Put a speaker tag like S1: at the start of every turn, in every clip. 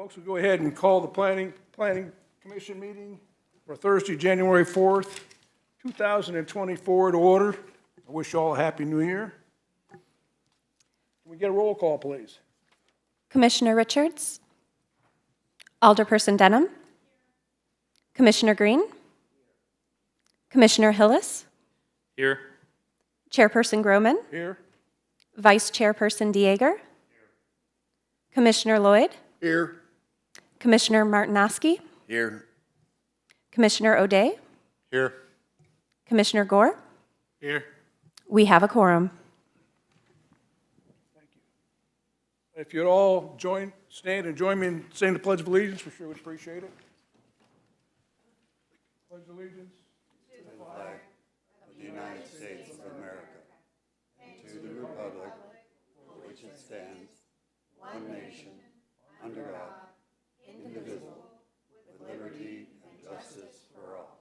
S1: Folks, we'll go ahead and call the Planning Commission meeting for Thursday, January 4th, 2024 to order. I wish you all a Happy New Year. Can we get a roll call, please?
S2: Commissioner Richards, Alderperson Denham, Commissioner Green, Commissioner Hillis,
S3: Here.
S2: Chairperson Groman,
S1: Here.
S2: Vice Chairperson Dieger, Commissioner Lloyd,
S1: Here.
S2: Commissioner Martinoski,
S1: Here.
S2: Commissioner O'Day,
S3: Here.
S2: Commissioner Gore.
S3: Here.
S2: We have a quorum.
S1: Thank you. If you'd all stand and join me in saying the Pledge of Allegiance, we sure would appreciate it. Pledge of Allegiance.
S4: The United States of America, and to the republic for which it stands, one nation, under God, indivisible, with liberty and justice for all.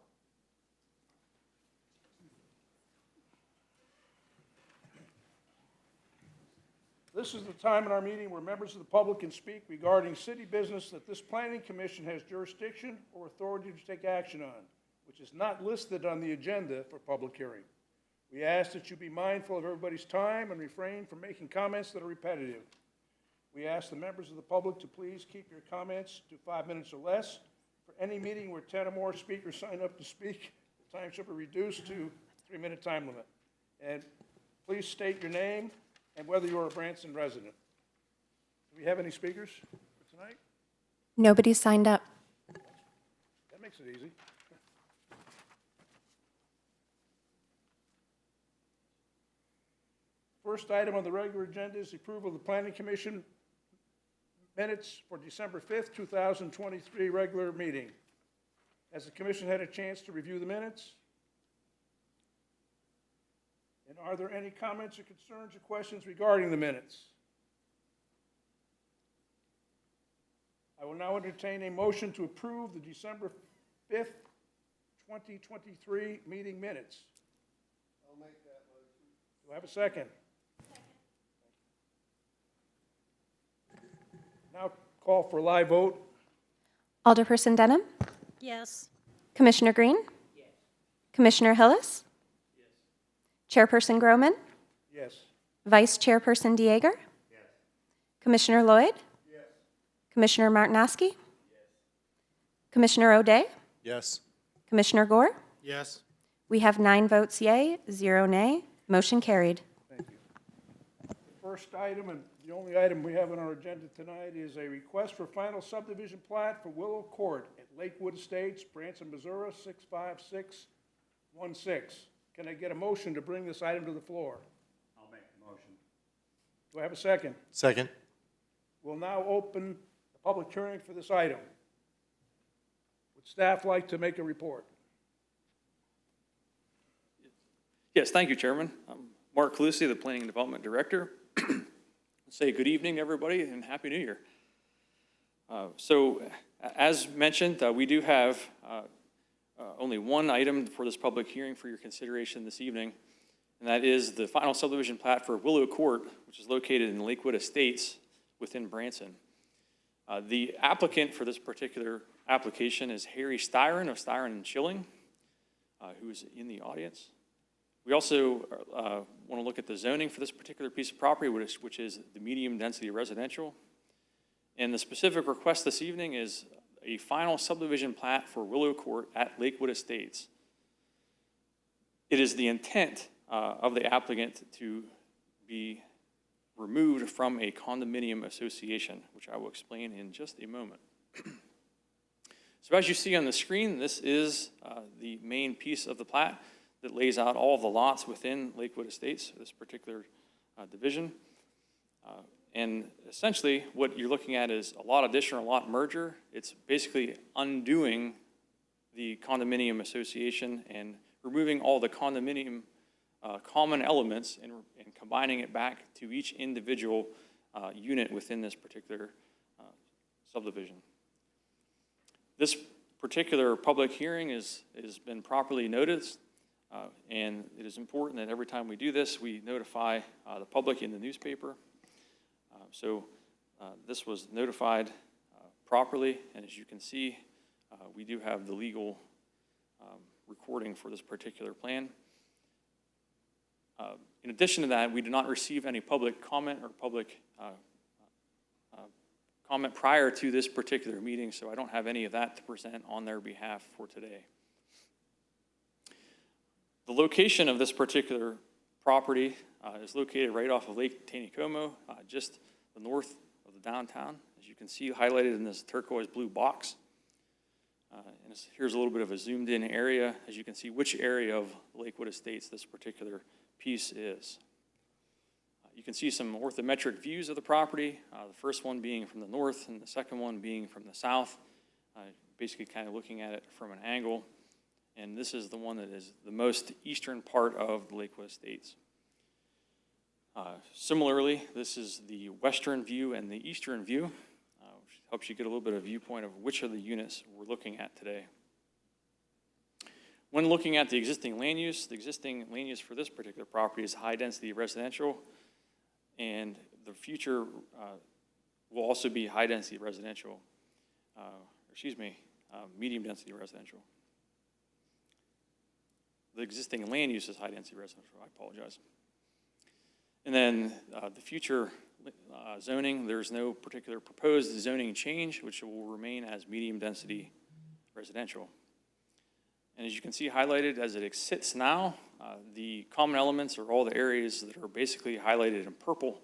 S1: This is the time in our meeting where members of the public can speak regarding city business that this planning commission has jurisdiction or authority to take action on, which is not listed on the agenda for public hearing. We ask that you be mindful of everybody's time and refrain from making comments that are repetitive. We ask the members of the public to please keep your comments to 5 minutes or less. For any meeting where 10 or more speakers sign up to speak, the time should be reduced to a 3-minute time limit. And please state your name and whether you are a Branson resident. Do we have any speakers for tonight?
S2: Nobody signed up.
S1: That makes it easy. First item on the regular agenda is the approval of the Planning Commission minutes for December 5th, 2023 regular meeting. Has the commission had a chance to review the minutes? And are there any comments or concerns or questions regarding the minutes? I will now entertain a motion to approve the December 5th, 2023 meeting minutes. I'll make that motion. Do I have a second? Now call for a live vote.
S2: Alderperson Denham,
S5: Yes.
S2: Commissioner Green, yes. Commissioner Hillis, yes. Chairperson Groman,
S1: Yes.
S2: Vice Chairperson Dieger, yes. Commissioner Lloyd, yes. Commissioner Martinoski, yes. Commissioner O'Day,
S4: Yes.
S2: Commissioner Gore.
S3: Yes.
S2: We have 9 votes yea, 0 nay. Motion carried.
S1: Thank you. The first item, and the only item we have on our agenda tonight, is a request for final subdivision plat for Willow Court at Lakewood Estates, Branson, Missouri, 65616. Can I get a motion to bring this item to the floor?
S4: I'll make the motion.
S1: Do I have a second?
S3: Second.
S1: We'll now open the public hearing for this item. Would staff like to make a report?
S3: Yes, thank you, Chairman. I'm Mark Calusi, the Planning and Development Director. Say good evening to everybody and Happy New Year. As mentioned, we do have only one item for this public hearing for your consideration this evening, and that is the final subdivision plat for Willow Court, which is located in Lakewood Estates within Branson. The applicant for this particular application is Harry Styron of Styron and Schilling, who is in the audience. We also want to look at the zoning for this particular piece of property, which is the medium density residential. And the specific request this evening is a final subdivision plat for Willow Court at Lakewood Estates. It is the intent of the applicant to be removed from a condominium association, which I will explain in just a moment. So as you see on the screen, this is the main piece of the plat that lays out all of the lots within Lakewood Estates, this particular division. And essentially, what you're looking at is a lot addition or lot merger. It's basically undoing the condominium association and removing all the condominium common elements and combining it back to each individual unit within this particular subdivision. This particular public hearing has been properly noticed. And it is important that every time we do this, we notify the public in the newspaper. So this was notified properly. And as you can see, we do have the legal recording for this particular plan. In addition to that, we did not receive any public comment or public comment prior to this particular meeting, so I don't have any of that to present on their behalf for today. The location of this particular property is located right off of Lake Taneycomo, just the north of the downtown, as you can see highlighted in this turquoise blue box. And here's a little bit of a zoomed in area, as you can see which area of Lakewood Estates this particular piece is. You can see some orthometric views of the property, the first one being from the north and the second one being from the south, basically kind of looking at it from an angle. And this is the one that is the most eastern part of the Lakewood Estates. Similarly, this is the western view and the eastern view, which helps you get a little bit of a viewpoint of which of the units we're looking at today. When looking at the existing land use for this particular property is high-density residential, and the future will also be high-density residential, medium-density residential. The existing land use is high-density residential, I apologize. And then the future zoning, there's no particular proposed zoning change, which will remain as medium-density residential. And as you can see highlighted as it sits now, the common elements are all the areas that are basically highlighted in purple.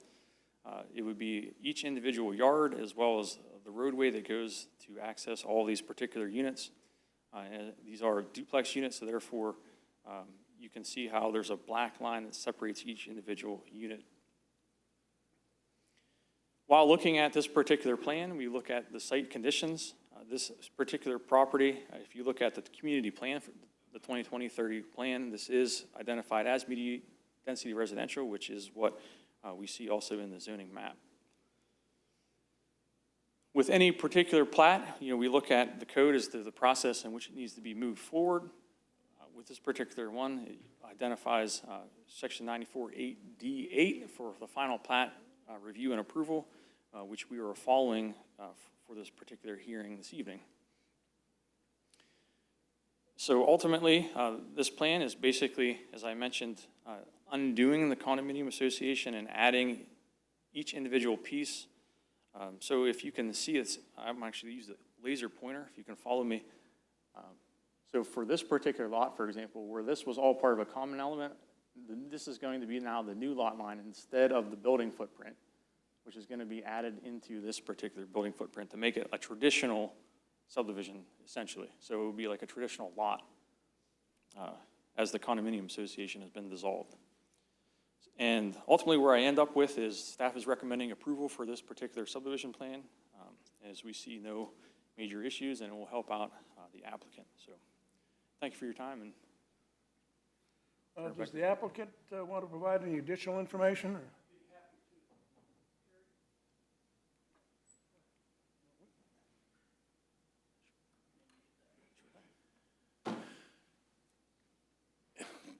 S3: It would be each individual yard as well as the roadway that goes to access all these particular units. And these are duplex units, so therefore you can see how there's a black line that separates each individual unit. While looking at this particular plan, we look at the site conditions. This particular property, if you look at the community plan for the 2020-30 plan, this is identified as medium-density residential, which is what we see also in the zoning map. With any particular plat, we look at the code as to the process in which it needs to be moved forward. With this particular one, it identifies section 94.8D8 for the final plat review and approval, which we are following for this particular hearing this evening. So ultimately, this plan is basically, as I mentioned, undoing the condominium association and adding each individual piece. So if you can see, I'm actually use the laser pointer, if you can follow me. So for this particular lot, for example, where this was all part of a common element, this is going to be now the new lot line instead of the building footprint, which is going to be added into this particular building footprint to make it a traditional subdivision, essentially. So it would be like a traditional lot as the condominium association has been dissolved. And ultimately where I end up with is staff is recommending approval for this particular subdivision plan as we see no major issues, and it will help out the applicant. So thank you for your time. And
S1: Does the applicant want to provide any additional information? Or?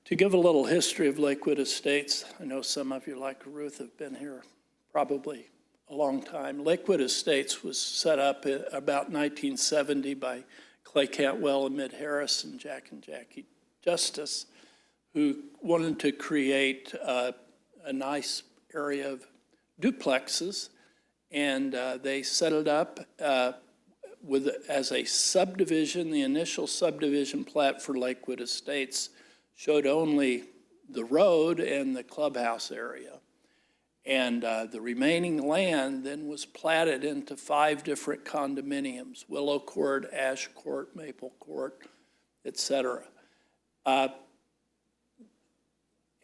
S5: To give a little history of Lakewood Estates, I know some of you, like Ruth, have been here probably a long time. Lakewood Estates was set up in about 1970 by Clay Cantwell and Mid Harris and Jack and Jackie Justice, who wanted to create a nice area of duplexes, and they set it up as a subdivision. The initial subdivision plat for Lakewood Estates showed only the road and the clubhouse area. And the remaining land then was platted into 5 different condominiums: Willow Court, Ash Court, Maple Court, et cetera.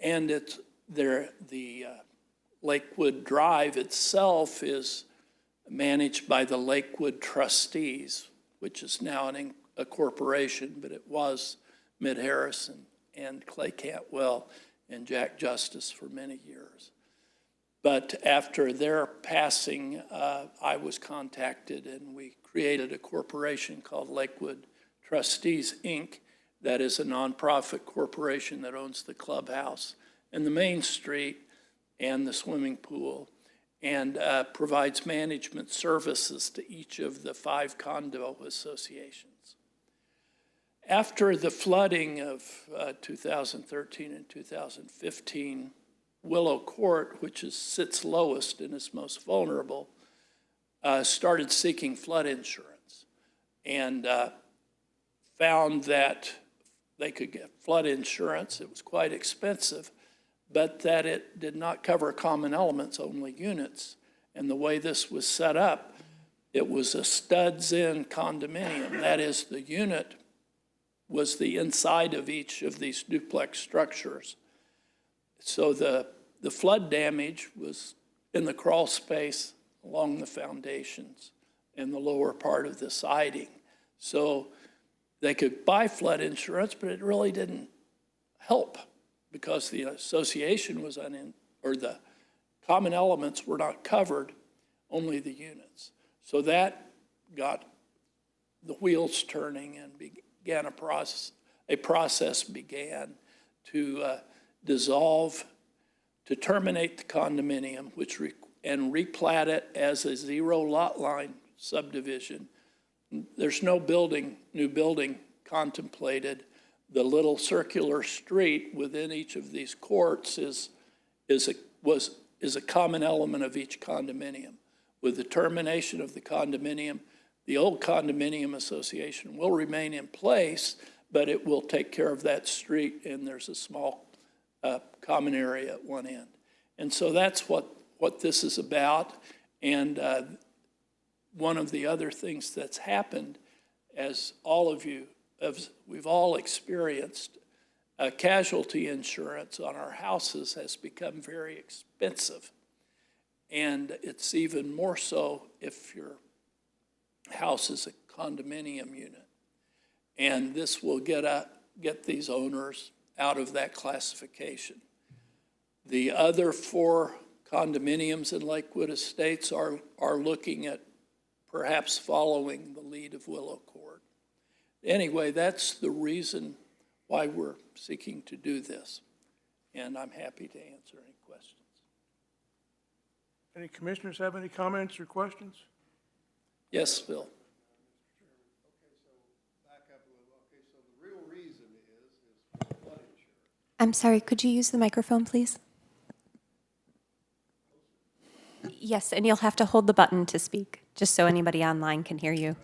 S5: And the Lakewood Drive itself is managed by the Lakewood Trustees, which is now a corporation, but it was Mid Harrison and Clay Cantwell and Jack Justice for many years. But after their passing, I was contacted, and we created a corporation called Lakewood Trustees, Inc. That is a nonprofit corporation that owns the clubhouse and the main street and the swimming pool. and provides management services to each of the 5 condo associations. After the flooding of 2013 and 2015, Willow Court, which sits lowest and is most vulnerable, started seeking flood insurance and found that they could get flood insurance. It was quite expensive, but that it did not cover common elements, only units. And the way this was set up, it was a studs-in condominium. That is, the unit was the inside of each of these duplex structures. So the flood damage was in the crawl space along the foundations and the lower part of the siding. So they could buy flood insurance, but it really didn't help because the association was or the common elements were not covered, only the units. So that got the wheels turning and began a process began to dissolve, to terminate the condominium, and replat it as a 0 lot line subdivision. There's no new building contemplated. The little circular street within each of these courts is a common element of each condominium. With the termination of the condominium, the old condominium association will remain in place, but it will take care of that street, and there's a small common area at one end. And so that's what this is about. And one of the other things that's happened, as we've all experienced, casualty insurance on our houses has become very expensive. And it's even more so if your house is a condominium unit. And this will get these owners out of that classification. The other 4 condominiums in Lakewood Estates are looking at perhaps following the lead of Willow Court. Anyway, that's the reason why we're seeking to do this. And I'm happy to answer any questions.
S1: Any commissioners have any comments or questions?
S5: Yes, Phil.
S2: I'm sorry, could you use the microphone, please? Yes, and you'll have to hold the button to speak, just so anybody online can hear you.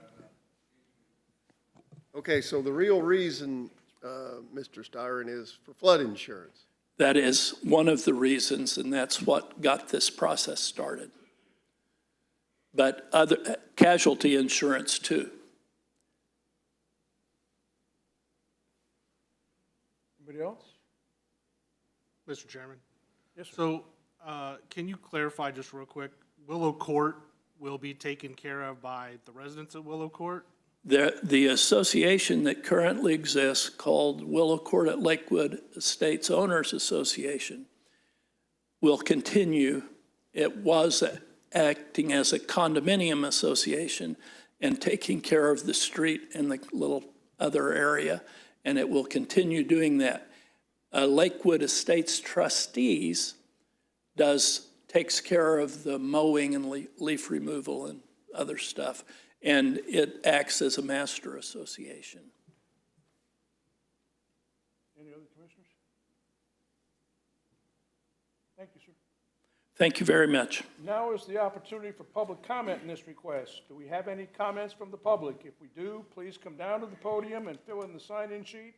S6: Okay, so the real reason, Mr. Styron, is for flood insurance.
S5: That is one of the reasons, and that's what got this process started. But other casualty insurance too.
S1: Anybody else?
S7: Mr. Chairman?
S1: Yes, sir.
S7: So, can you clarify just real quick, Willow Court will be taken care of by the residents of Willow Court?
S5: The association that currently exists, called Willow Court at Lakewood Estates Owners Association, will continue. It was acting as a condominium association and taking care of the street and the little other area, and it will continue doing that. Lakewood Estates Trustees takes care of the mowing and leaf removal and other stuff, and it acts as a master association.
S1: Any other commissioners? Thank you, sir.
S5: Thank you very much.
S1: Now is the opportunity for public comment in this request. Do we have any comments from the public? If we do, please come down to the podium and fill in the sign-in sheet.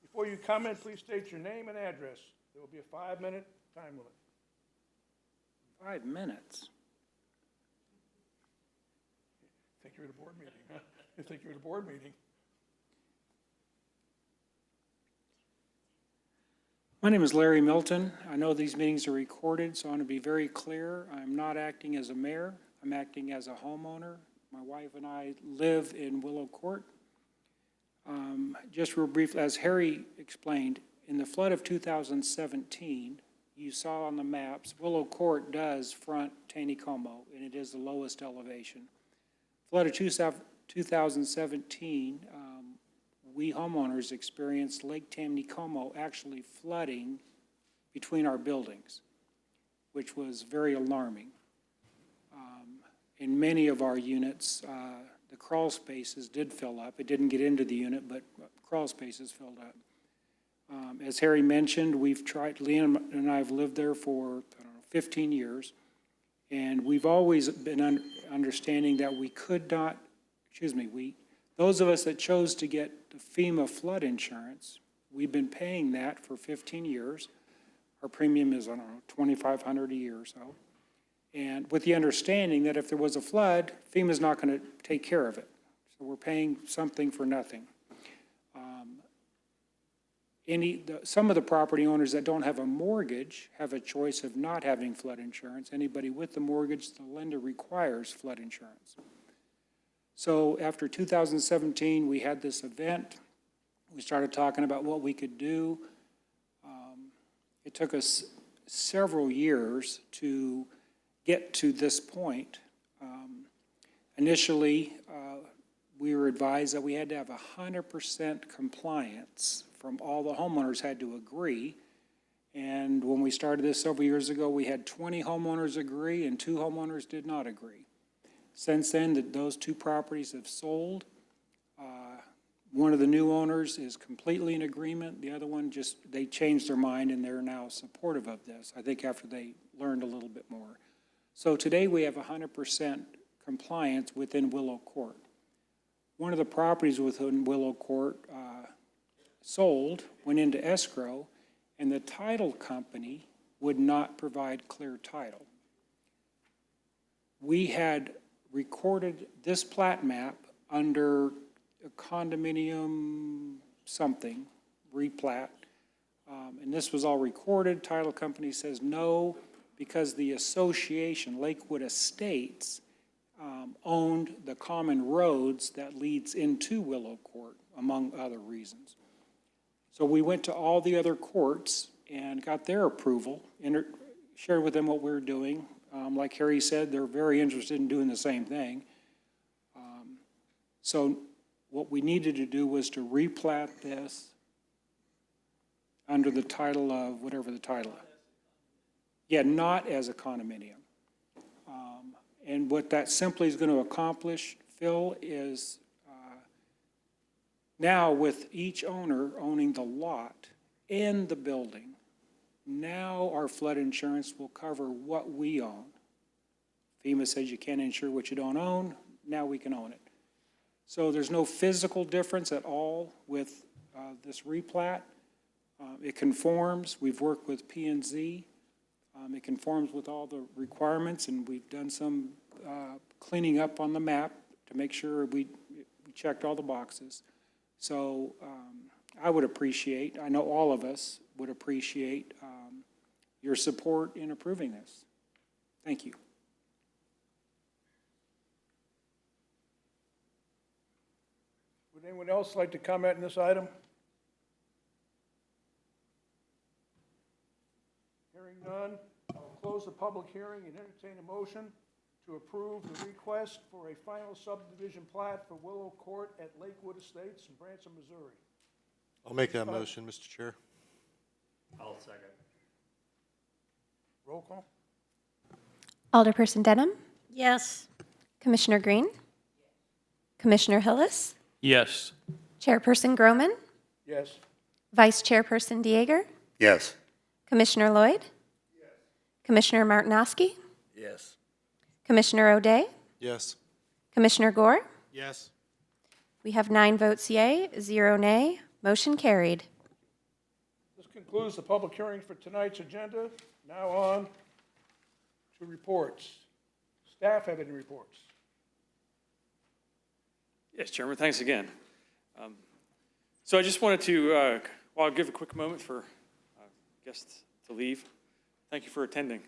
S1: Before you comment, please state your name and address. There will be a 5-minute time limit.
S8: 5 minutes?
S1: Think you're at a board meeting, huh? You think you're at a board meeting?
S8: My name is Larry Milton. I know these meetings are recorded, so I want to be very clear. I'm not acting as a mayor. I'm acting as a homeowner. My wife and I live in Willow Court. Just real brief, as Harry explained, in the flood of 2017, you saw on the maps, Willow Court does front Taneycomo, and it is the lowest elevation. Flood of 2017, we homeowners experienced Lake Taneycomo actually flooding between our buildings, which was very alarming. in many of our units, the crawl spaces did fill up. It didn't get into the unit, but crawl spaces filled up. As Harry mentioned, we've tried, Liam and I have lived there for, 15 years, and we've always been understanding that we could not, those of us that chose to get the FEMA flood insurance, we've been paying that for 15 years. Our premium is, $2,500 a year or so. And with the understanding that if there was a flood, FEMA's not going to take care of it. So we're paying something for nothing. Some of the property owners that don't have a mortgage have a choice of not having flood insurance. Anybody with the mortgage, the lender requires flood insurance. So after 2017, we had this event. We started talking about what we could do. It took us several years to get to this point. Initially, we were advised that we had to have 100% compliance from all the homeowners had to agree. And when we started this several years ago, we had 20 homeowners agree and 2 homeowners did not agree. Since then, those 2 properties have sold. One of the new owners is completely in agreement. The other one they changed their mind and they're now supportive of this, I think after they learned a little bit more. So today we have 100% compliance within Willow Court. One of the properties within Willow Court sold, went into escrow, and the title company would not provide clear title. We had recorded this plat map under a condominium something, replat, and this was all recorded. Title company says no, because the association, Lakewood Estates, owned the common roads that leads into Willow Court, among other reasons. So we went to all the other courts and got their approval, and shared with them what we were doing. Like Harry said, they're very interested in doing the same thing. So what we needed to do was to replat this under the title of, whatever the title is. Yeah, not as a condominium. And what that simply is going to accomplish, Phil, is now with each owner owning the lot and the building, now our flood insurance will cover what we own. FEMA says you can't insure what you don't own, now we can own it. So there's no physical difference at all with this replat. It conforms. We've worked with P&Z. It conforms with all the requirements, and we've done some cleaning up on the map to make sure we checked all the boxes. So I would appreciate, I know all of us would appreciate your support in approving this. Thank you.
S1: Would anyone else like to comment on this item? Hearing none, I'll close the public hearing and entertain a motion to approve the request for a final subdivision plat for Willow Court at Lakewood Estates in Branson, Missouri.
S9: I'll make that motion, Mr. Chair.
S10: I'll second.
S1: Roll call?
S2: Alderperson Denham?
S11: Yes.
S2: Commissioner Green? Commissioner Hillis?
S10: Yes.
S2: Chairperson Groman?
S1: Yes.
S2: Vice Chairperson Dieger?
S4: Yes.
S2: Commissioner Lloyd? Yes. Commissioner Martinowski?
S6: Yes.
S2: Commissioner O'Day?
S9: Yes.
S2: Commissioner Gore?
S7: Yes.
S2: We have 9 votes yea, 0 nay. Motion carried.
S1: This concludes the public hearing for tonight's agenda. Now on to reports. Staff have any reports?
S3: Yes, Chairman, thanks again. So I just wanted to, I'll give a quick moment for guests to leave. Thank you for attending.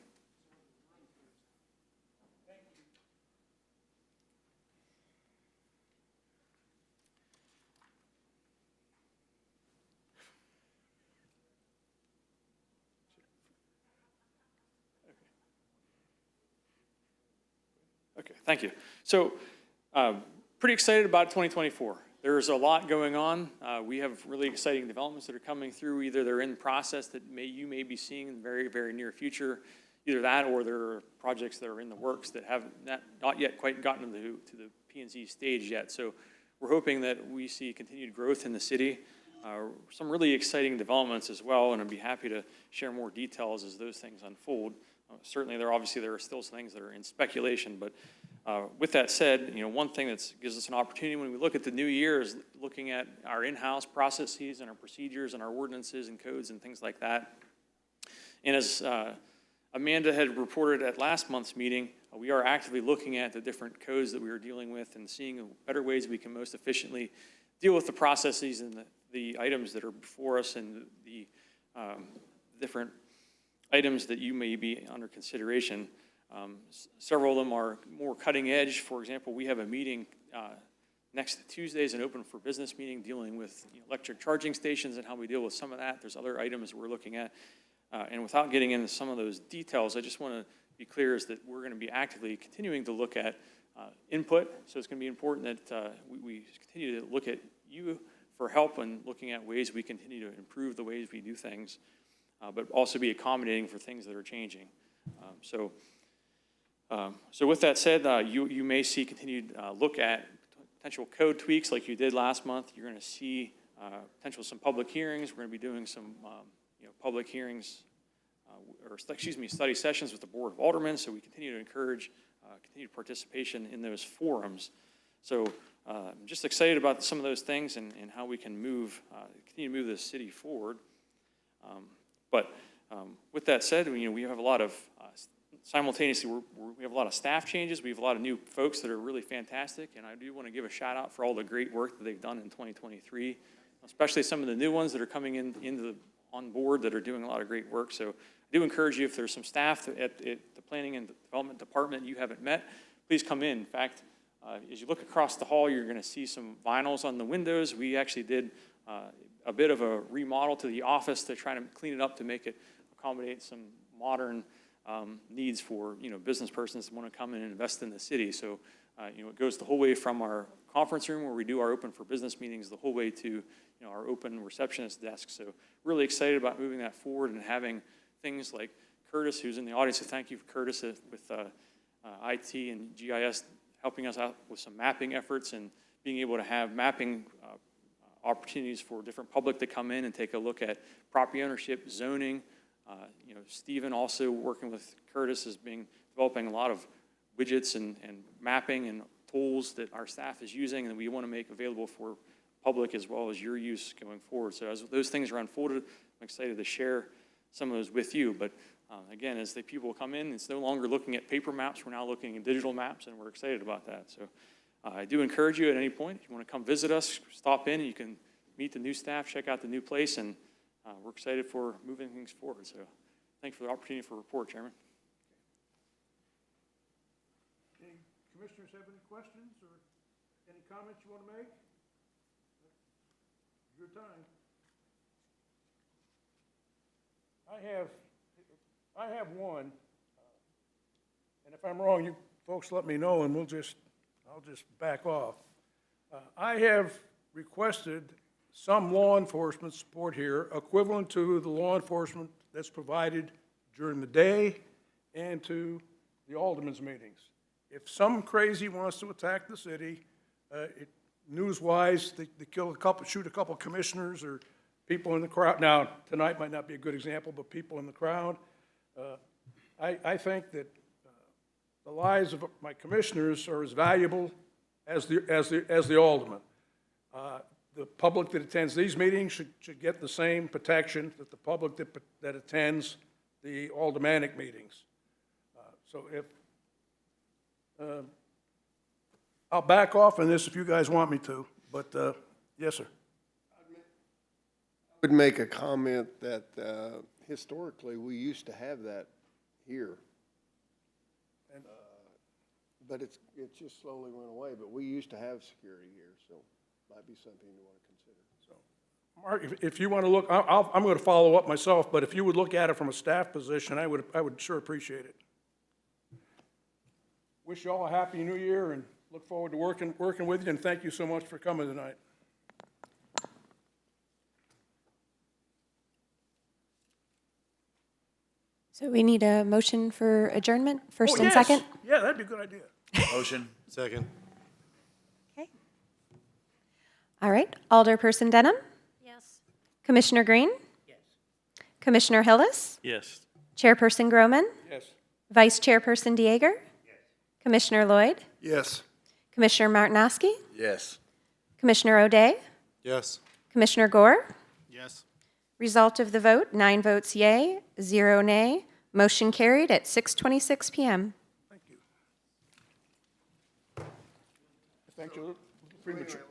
S3: Okay, thank you. So, pretty excited about 2024. There's a lot going on. We have really exciting developments that are coming through. Either they're in process that you may be seeing in the very, very near future. either that or there are projects that are in the works that have not yet quite gotten to the P&Z stage yet. So we're hoping that we see continued growth in the city, some really exciting developments as well, and I'd be happy to share more details as those things unfold. Certainly, there are still some things that are in speculation, but with that said, one thing that gives us an opportunity when we look at the new year is looking at our in-house processes and our procedures and our ordinances and codes and things like that. And as Amanda had reported at last month's meeting, we are actively looking at the different codes that we are dealing with and seeing better ways we can most efficiently deal with the processes and the items that are before us and the different items that you may be under consideration. Several of them are more cutting edge. For example, we have a meeting next Tuesday, is an open for business meeting dealing with electric charging stations and how we deal with some of that. There's other items we're looking at. And without getting into some of those details, I just want to be clear is that we're going to be actively continuing to look at input. So it's going to be important that we continue to look at you for help in looking at ways we continue to improve the ways we do things, but also be accommodating for things that are changing. So with that said, you may see continued look at potential code tweaks like you did last month. You're going to see potential some public hearings. We're going to be doing some public hearings, study sessions with the Board of Aldermen, so we continue to encourage continued participation in those forums. So I'm just excited about some of those things and how we can continue to move the city forward. But with that said, we have a lot of, simultaneously, we have a lot of staff changes. We have a lot of new folks that are really fantastic, and I do want to give a shout out for all the great work that they've done in 2023, especially some of the new ones that are coming on board that are doing a lot of great work. So I do encourage you, if there's some staff at the Planning and Development Department you haven't met, please come in. In fact, as you look across the hall, you're going to see some vinyls on the windows. We actually did a bit of a remodel to the office to try to clean it up to make it accommodate some modern needs for business persons that want to come in and invest in the city. So it goes the whole way from our conference room where we do our open for business meetings the whole way to our open receptionist desk. So really excited about moving that forward and having things like Curtis, who's in the audience. So thank you for Curtis with IT and GIS helping us out with some mapping efforts and being able to have mapping opportunities for different public to come in and take a look at property ownership, zoning. Stephen also working with Curtis is developing a lot of widgets and mapping and tools that our staff is using and we want to make available for public as well as your use going forward. So as those things are unfolded, I'm excited to share some of those with you. But again, as the people come in, it's no longer looking at paper maps. We're now looking at digital maps, and we're excited about that. So I do encourage you at any point, if you want to come visit us, stop in, and you can meet the new staff, check out the new place, and we're excited for moving things forward. So thank you for the opportunity for a report, Chairman.
S1: Any commissioners have any questions or any comments you want to make? Your time. I have one, and if I'm wrong, you folks let me know, and I'll just back off. I have requested some law enforcement support here, equivalent to the law enforcement that's provided during the day and to the aldermen's meetings. If some crazy wants to attack the city, news-wise, they shoot a couple commissioners or people in the crowd. Now, tonight might not be a good example, but people in the crowd. I think that the lives of my commissioners are as valuable as the aldermen. The public that attends these meetings should get the same protection that the public that attends the aldermanic meetings. So if I'll back off on this if you guys want me to, but yes, sir.
S6: I would make a comment that historically, we used to have that here. But it's just slowly went away, but we used to have security here, so might be something you want to consider. So,
S1: Mark, if you want to look, I'm going to follow up myself, but if you would look at it from a staff position, I would sure appreciate it. Wish you all a happy new year and look forward to working with you, and thank you so much for coming tonight.
S2: So we need a motion for adjournment, first
S1: Oh,
S2: and
S1: yes.
S2: second?
S1: Yeah, that'd be a good idea.
S9: Motion. Second.
S2: Okay. All right, Alderperson Denham?
S11: Yes.
S2: Commissioner Green? Yes. Commissioner Hillis?
S10: Yes.
S2: Chairperson Groman?
S1: Yes.
S2: Vice Chairperson Dieger? Yes. Commissioner Lloyd?
S6: Yes.
S2: Commissioner Martinowski?
S4: Yes.
S2: Commissioner O'Day?
S9: Yes.
S2: Commissioner Gore?
S7: Yes.
S2: Result of the vote, 9 votes yea, 0 nay. Motion carried at 6:26 PM.
S1: Thank you. Thank you. Premature.